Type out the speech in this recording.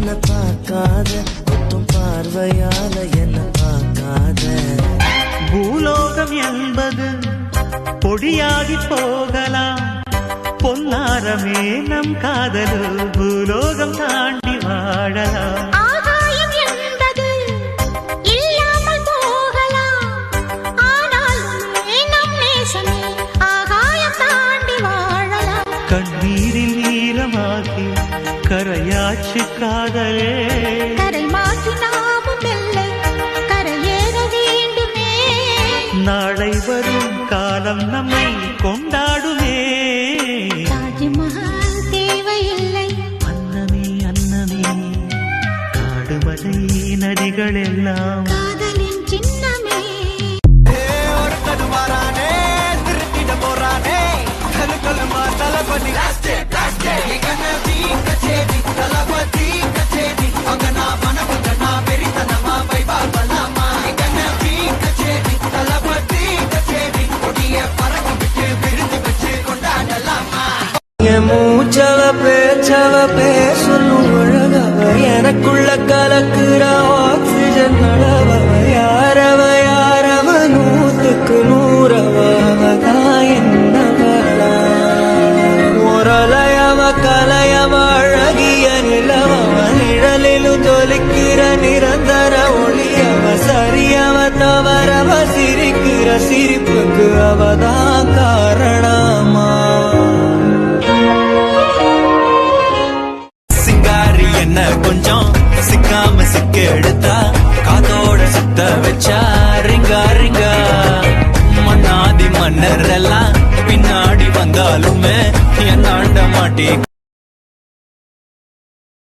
என்ன பார்க்காத கொத்தும் பார்வையால என்ன பார்க்காத. பூலோகம் என்பது பொடியாகி போகலாம், பொன்னாரமே நம் காதலு பூலோகம் தாண்டி வாழலாம். கண்ணீரில் நீளமாகி கரையாச்சு காதலே, கரை மாற்றி நாமும் இல்லை கரையேற வேண்டுமே. நாளை வரும் காலம் நம்மை கொண்டாடுமே. தாஜ்மஹால் தேவையில்லை அன்னமே அன்னமே, காடுமலை நதிகள் எல்லாம் காதலின் சின்னமே. மூச்சவ பேச்சவ பேசணும் அழகவ, எனக்குள்ள கலக்குற ஆக்சிஜன் அளவவ. யாரவ யாரவ 100க்கு 100 அவதான் என்னவளா. முரலையவ கலையவ அழகிய நிலவவ, நிழலிலும் தொலிக்கிற நிரந்தர ஒளியவ. சரியவ தவறவ சிரிக்கிற சிரிப்புக்கு அவதான் காரணமா. கொஞ்சம் சிக்காம சிக்க எடுத்தா காதோட சுத்த வச்சா ரிங்கா ரிங்கா. மன்னாதி மன்னர் எல்லாம் பின்னாடி வந்தாலுமே என்னாண்ட மாட்டி